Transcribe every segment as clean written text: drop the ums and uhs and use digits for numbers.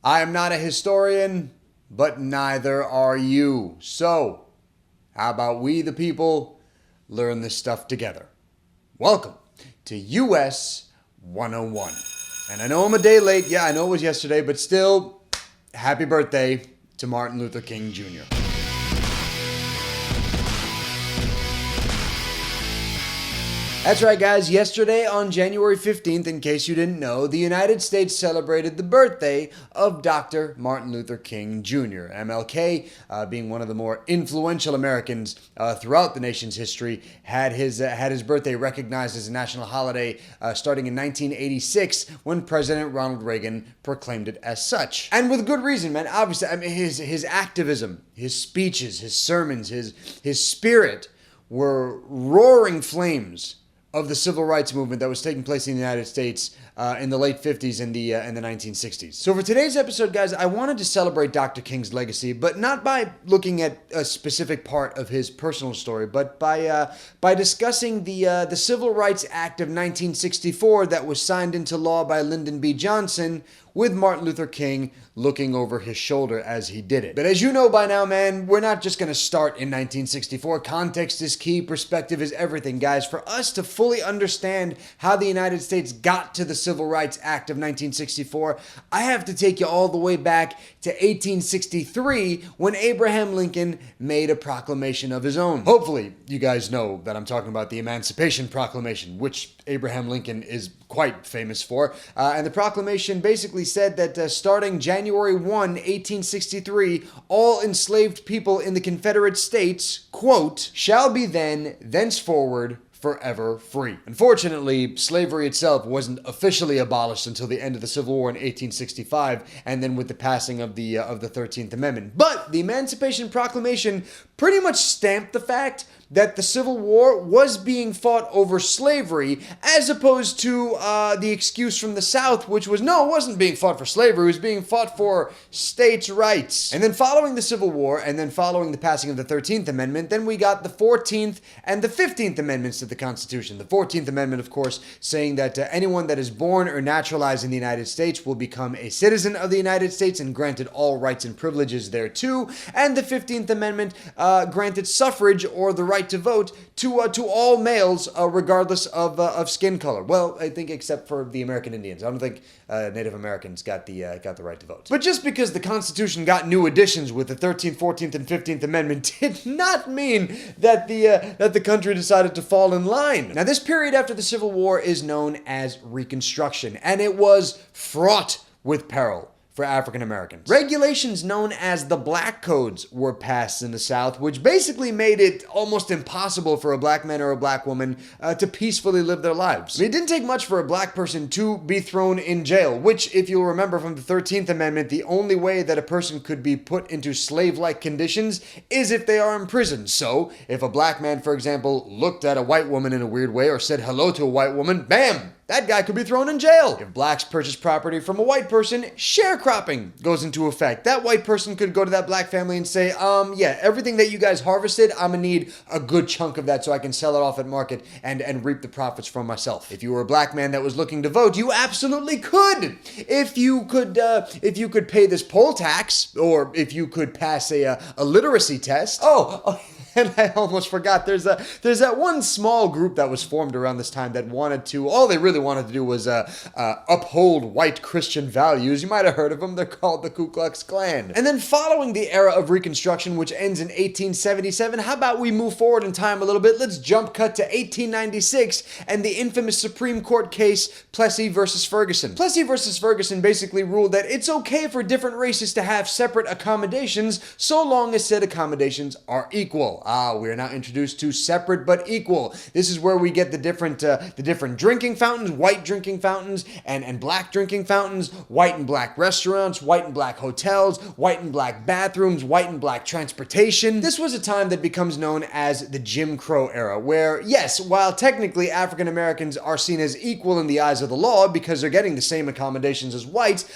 I am not a historian, but neither are you. So, how about we, the people, learn this stuff together? Welcome to US 101. And I know I'm a day late. Yeah, I know it was yesterday, but still, happy birthday to Martin Luther King Jr. That's right, guys. Yesterday, on January 15th, in case you didn't know, the United States celebrated the birthday of Dr. Martin Luther King Jr. MLK, being one of the more influential Americans throughout the nation's history, had his birthday recognized as a national holiday starting in 1986 when President Ronald Reagan proclaimed it as such. And with good reason, man. Obviously, I mean, his activism, his speeches, his sermons, his spirit were roaring flames of the civil rights movement that was taking place in the United States in the late 50s and the 1960s. So for today's episode, guys, I wanted to celebrate Dr. King's legacy, but not by looking at a specific part of his personal story, but by discussing the Civil Rights Act of 1964 that was signed into law by Lyndon B. Johnson, with Martin Luther King looking over his shoulder as he did it. But as you know by now, man, we're not just going to start in 1964. Context is key. Perspective is everything, guys. For us to fully understand how the United States got to the Civil Rights Act of 1964, I have to take you all the way back to 1863 when Abraham Lincoln made a proclamation of his own. Hopefully, you guys know that I'm talking about the Emancipation Proclamation, which Abraham Lincoln is quite famous for. And the proclamation basically said that starting January 1, 1863, all enslaved people in the Confederate States, quote, shall be thenceforward forever free. Unfortunately, slavery itself wasn't officially abolished until the end of the Civil War in 1865, and then with the passing of the 13th Amendment. But the Emancipation Proclamation pretty much stamped the fact that the Civil War was being fought over slavery, as opposed to the excuse from the South, which was, no, it wasn't being fought for slavery, it was being fought for states' rights. And then following the Civil War, and then following the passing of the 13th Amendment, then we got the 14th and the 15th Amendments to the Constitution. The 14th Amendment, of course, saying that anyone that is born or naturalized in the United States will become a citizen of the United States and granted all rights and privileges thereto. And the 15th Amendment granted suffrage, or the right to vote, to all males, regardless of skin color. Well, I think except for the American Indians. I don't think Native Americans got the right to vote. But just because the Constitution got new additions with the 13th, 14th, and 15th Amendment did not mean that the country decided to fall in line. Now, this period after the Civil War is known as Reconstruction, and it was fraught with peril for African Americans. Regulations known as the Black Codes were passed in the South, which basically made it almost impossible for a black man or a black woman to peacefully live their lives. It didn't take much for a black person to be thrown in jail, which, if you'll remember from the 13th Amendment, the only way that a person could be put into slave-like conditions is if they are imprisoned. So, if a black man, for example, looked at a white woman in a weird way or said hello to a white woman, bam! That guy could be thrown in jail. If blacks purchase property from a white person, sharecropping goes into effect. That white person could go to that black family and say, yeah, everything that you guys harvested, I'm gonna need a good chunk of that so I can sell it off at market and reap the profits for myself. If you were a black man that was looking to vote, you absolutely could. If you could pay this poll tax, or if you could pass a literacy test. And I almost forgot, there's that one small group that was formed around this time that all they really wanted to do was uphold white Christian values. You might have heard of them. They're called the Ku Klux Klan. And then following the era of Reconstruction, which ends in 1877, how about we move forward in time a little bit? Let's jump cut to 1896 and the infamous Supreme Court case Plessy versus Ferguson. Plessy versus Ferguson basically ruled that it's okay for different races to have separate accommodations so long as said accommodations are equal. We are now introduced to separate but equal. This is where we get the different drinking fountains, white drinking fountains and black drinking fountains, white and black restaurants, white and black hotels, white and black bathrooms, white and black transportation. This was a time that becomes known as the Jim Crow era, where, yes, while technically African Americans are seen as equal in the eyes of the law because they're getting the same accommodations as whites,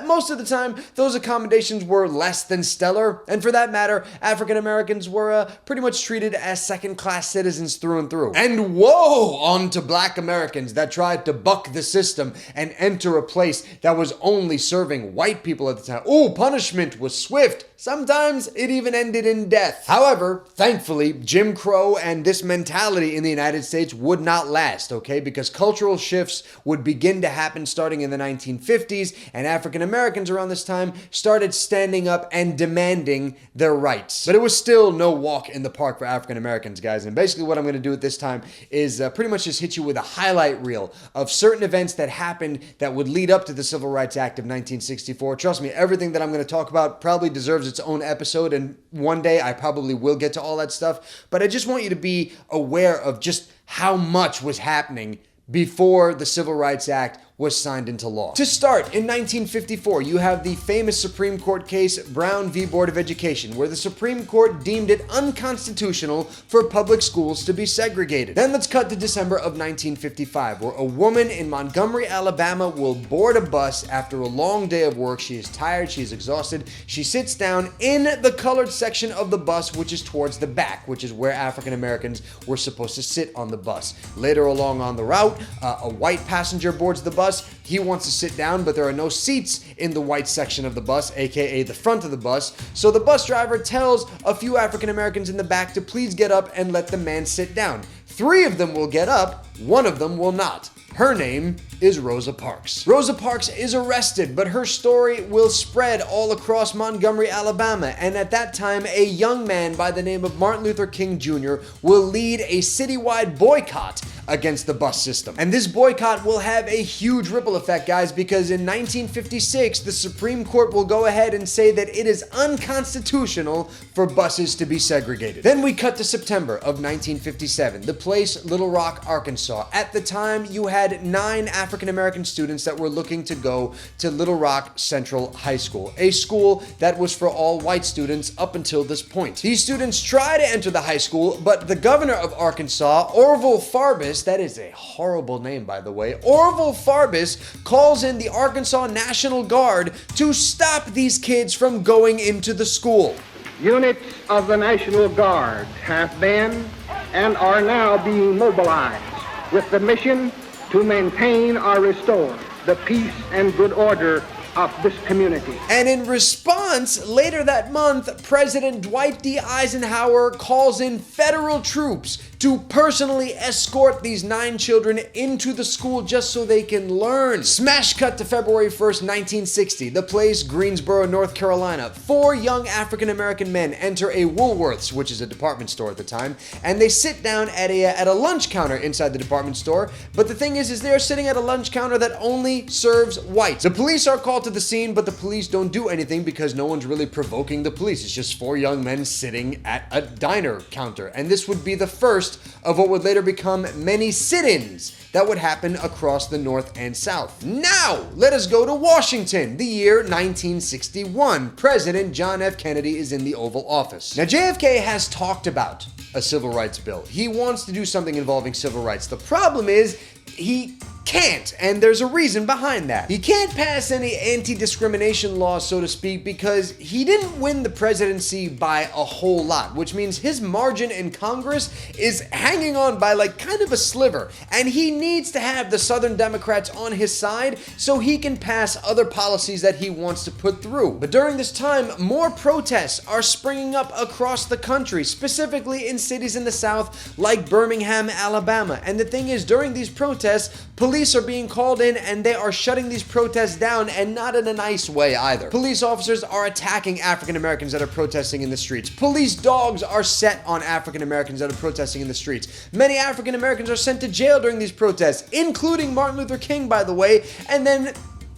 most of the time those accommodations were less than stellar, and for that matter, African Americans were pretty pretty much treated as second-class citizens through and through. And woe on to black Americans that tried to buck the system and enter a place that was only serving white people at the time. Ooh, punishment was swift. Sometimes it even ended in death. However, thankfully, Jim Crow and this mentality in the United States would not last, okay? Because cultural shifts would begin to happen starting in the 1950s, and African Americans around this time started standing up and demanding their rights. But it was still no walk in the park for African Americans, guys. And basically what I'm going to do at this time is pretty much just hit you with a highlight reel of certain events that happened that would lead up to the Civil Rights Act of 1964. Trust me, everything that I'm going to talk about probably deserves its own episode, and one day I probably will get to all that stuff. But I just want you to be aware of just how much was happening before the Civil Rights Act was signed into law. To start, in 1954, you have the famous Supreme Court case Brown v. Board of Education, where the Supreme Court deemed it unconstitutional for public schools to be segregated. Then let's cut to December of 1955, where a woman in Montgomery, Alabama will board a bus after a long day of work. She is tired, she is exhausted. She sits down in the colored section of the bus, which is towards the back, which is where African Americans were supposed to sit on the bus. Later along on the route, a white passenger boards the bus. He wants to sit down, but there are no seats in the white section of the bus, aka the front of the bus. So the bus driver tells a few African Americans in the back to please get up and let the man sit down. 3 of them will get up, 1 of them will not. Her name is Rosa Parks. Rosa Parks is arrested, but her story will spread all across Montgomery, Alabama, and at that time, a young man by the name of Martin Luther King Jr. will lead a citywide boycott against the bus system. And this boycott will have a huge ripple effect, guys, because in 1956, the Supreme Court will go ahead and say that it is unconstitutional for buses to be segregated. Then we cut to September of 1957, the place Little Rock, Arkansas. At the time, you had 9 African American students that were looking to go to Little Rock Central High School, a school that was for all white students up until this point. These students try to enter the high school, but the governor of Arkansas, Orville Farbus, that is a horrible name, by the way, Orville Farbus calls in the Arkansas National Guard to stop these kids from going into the school. Units of the National Guard have been and are now being mobilized with the mission to maintain or restore the peace and good order of this community. And in response, later that month, President Dwight D. Eisenhower calls in federal troops to personally escort these 9 children into the school just so they can learn. Smash cut to February 1st, 1960, the place Greensboro, North Carolina. 4 young African-American men enter a Woolworth's, which is a department store at the time, and they sit down at a lunch counter inside the department store. But the thing is they're sitting at a lunch counter that only serves whites. The police are called to the scene, but the police don't do anything because no one's really provoking the police. It's just 4 young men sitting at a diner counter. And this would be the first of what would later become many sit-ins that would happen across the North and South. Now, let us go to Washington, the year 1961. President John F. Kennedy is in the Oval Office. Now, JFK has talked about a civil rights bill. He wants to do something involving civil rights. The problem is, he can't, and there's a reason behind that. He can't pass any anti-discrimination laws, so to speak, because he didn't win the presidency by a whole lot, which means his margin in Congress is hanging on by like kind of a sliver, and he needs to have the Southern Democrats on his side so he can pass other policies that he wants to put through. But during this time, more protests are springing up across the country, specifically in cities in the South like Birmingham, Alabama. And the thing is, during these protests, police are being called in and they are shutting these protests down, and not in a nice way either. Police officers are attacking African Americans that are protesting in the streets. Police dogs are set on African Americans that are protesting in the streets. Many African Americans are sent to jail during these protests, including Martin Luther King, by the way. And then,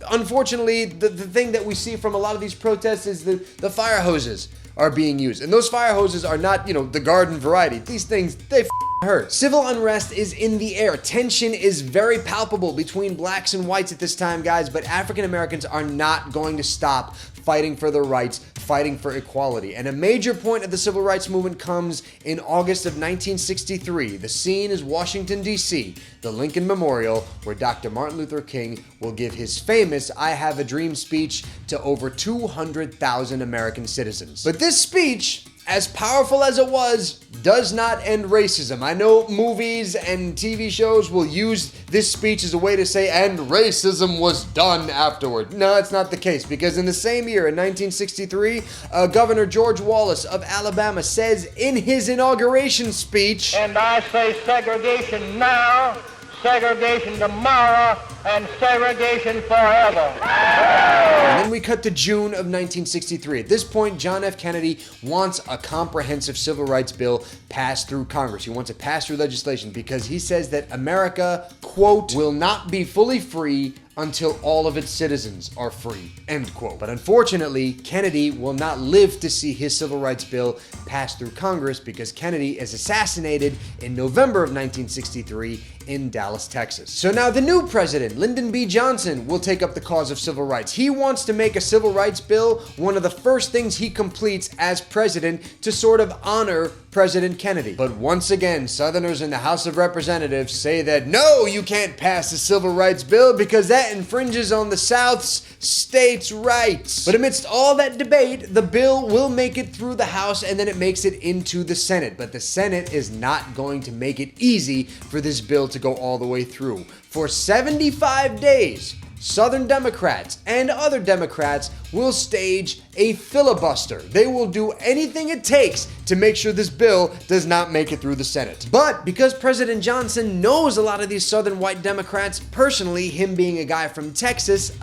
unfortunately, the thing that we see from a lot of these protests is the fire hoses are being used. And those fire hoses are not, the garden variety. These things, they hurt. Civil unrest is in the air. Tension is very palpable between blacks and whites at this time, guys, but African Americans are not going to stop fighting for their rights, fighting for equality. And a major point of the civil rights movement comes in August of 1963. The scene is Washington, D.C., the Lincoln Memorial, where Dr. Martin Luther King will give his famous I Have a Dream speech to over 200,000 American citizens. But this speech as powerful as it was, does not end racism. I know movies and TV shows will use this speech as a way to say, and racism was done afterward. No, it's not the case, because in the same year, in 1963, Governor George Wallace of Alabama says in his inauguration speech, and I say segregation now, segregation tomorrow, and segregation forever. And then we cut to June of 1963. At this point, John F. Kennedy wants a comprehensive civil rights bill passed through Congress. He wants it passed through legislation because he says that America, quote, will not be fully free until all of its citizens are free, end quote. But unfortunately, Kennedy will not live to see his civil rights bill passed through Congress because Kennedy is assassinated in November of 1963 in Dallas, Texas. So now the new president, Lyndon B. Johnson, will take up the cause of civil rights. He wants to make a civil rights bill one of the first things he completes as president to sort of honor President Kennedy. But once again, Southerners in the House of Representatives say that no, you can't pass a civil rights bill because that infringes on the South's states' rights. But amidst all that debate, the bill will make it through the House and then it makes it into the Senate. But the Senate is not going to make it easy for this bill to go all the way through. For 75 days, Southern Democrats and other Democrats will stage a filibuster. They will do anything it takes to make sure this bill does not make it through the Senate. But because President Johnson knows a lot of these Southern white Democrats personally, him being a guy from Texas,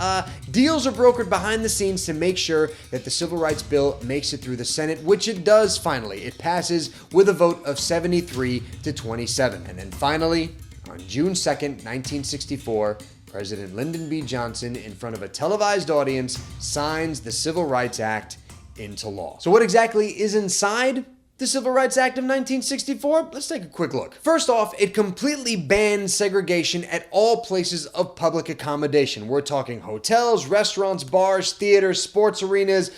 deals are brokered behind the scenes to make sure that the civil rights bill makes it through the Senate, which it does finally. It passes with a vote of 73 to 27. And then finally, on June 2nd, 1964, President Lyndon B. Johnson, in front of a televised audience, signs the Civil Rights Act into law. So what exactly is inside the Civil Rights Act of 1964? Let's take a quick look. First off, it completely bans segregation at all places of public accommodation. We're talking hotels, restaurants, bars, theaters, sports arenas,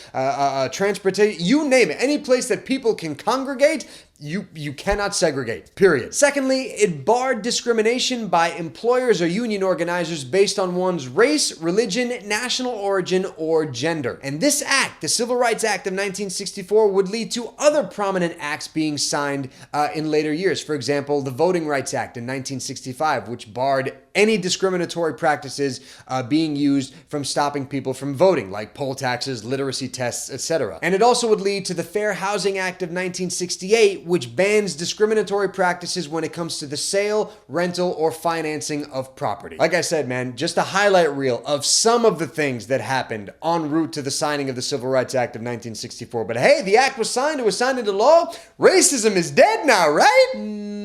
transportation, you name it. Any place that people can congregate, you cannot segregate, period. Secondly, it barred discrimination by employers or union organizers based on one's race, religion, national origin, or gender. And this act, the Civil Rights Act of 1964, would lead to other prominent acts being signed in later years. For example, the Voting Rights Act in 1965, which barred any discriminatory practices being used from stopping people from voting, like poll taxes, literacy tests, etc. And it also would lead to the Fair Housing Act of 1968, which bans discriminatory practices when it comes to the sale, rental, or financing of property. Like I said, man, just a highlight reel of some of the things that happened en route to the signing of the Civil Rights Act of 1964. But hey, the act was signed, it was signed into law. Racism is dead now, right?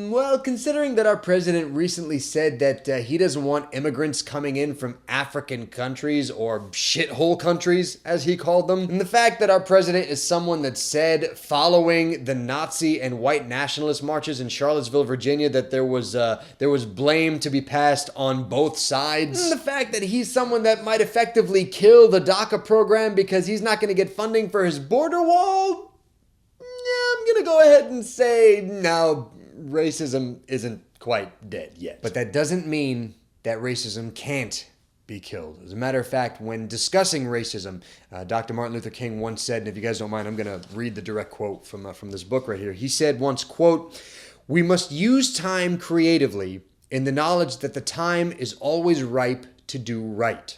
Well, considering that our president recently said that he doesn't want immigrants coming in from African countries or shithole countries, as he called them, and the fact that our president is someone that said following the Nazi and white nationalist marches in Charlottesville, Virginia, that there was blame to be passed on both sides, and the fact that he's someone that might effectively kill the DACA program because he's not going to get funding for his border wall, yeah, I'm going to go ahead and say no. Racism isn't quite dead yet. But that doesn't mean that racism can't be killed. As a matter of fact, when discussing racism, Dr. Martin Luther King once said, and if you guys don't mind, I'm going to read the direct quote from this book right here. He said once, quote, "We must use time creatively in the knowledge that the time is always ripe to do right.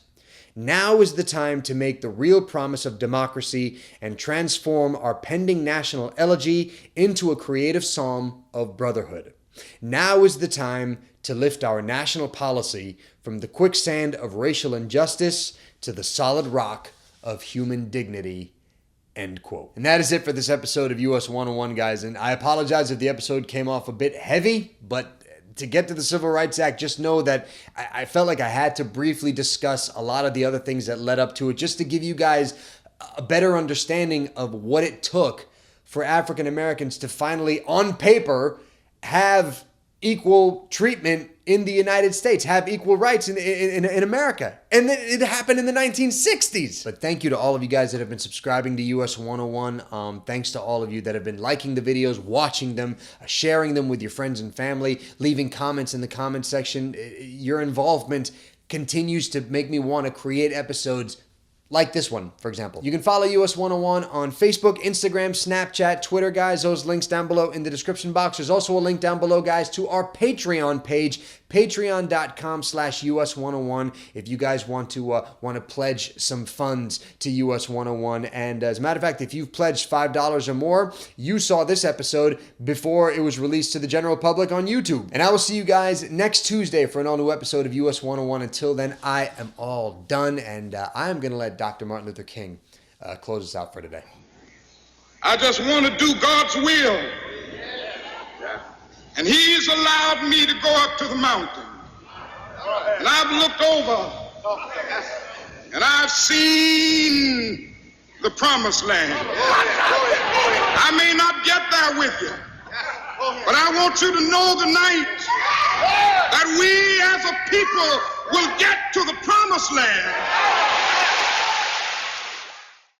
Now is the time to make the real promise of democracy and transform our pending national elegy into a creative psalm of brotherhood. Now is the time to lift our national policy from the quicksand of racial injustice to the solid rock of human dignity." End quote. And that is it for this episode of US 101, guys. And I apologize if the episode came off a bit heavy, but to get to the Civil Rights Act, just know that I felt like I had to briefly discuss a lot of the other things that led up to it, just to give you guys a better understanding of what it took for African Americans to finally, on paper, have equal treatment in the United States, have equal rights in America. And it happened in the 1960s. But thank you to all of you guys that have been subscribing to US 101. Thanks to all of you that have been liking the videos, watching them, sharing them with your friends and family, leaving comments in the comment section. Your involvement continues to make me want to create episodes Like this one, for example. You can follow US 101 on Facebook, Instagram, Snapchat, Twitter, guys. Those links down below in the description box. There's also a link down below, guys, to our Patreon page, patreon.com/US101, if you guys want to pledge some funds to US 101. And as a matter of fact, if you've pledged $5 or more, you saw this episode before it was released to the general public on YouTube. And I will see you guys next Tuesday for an all-new episode of US 101. Until then, I am all done, and I am going to let Dr. Martin Luther King close us out for today. I just want to do God's will. And he's allowed me to go up to the mountain. And I've looked over and I've seen the promised land. I may not get there with you, but I want you to know tonight that we as a people will get to the promised land.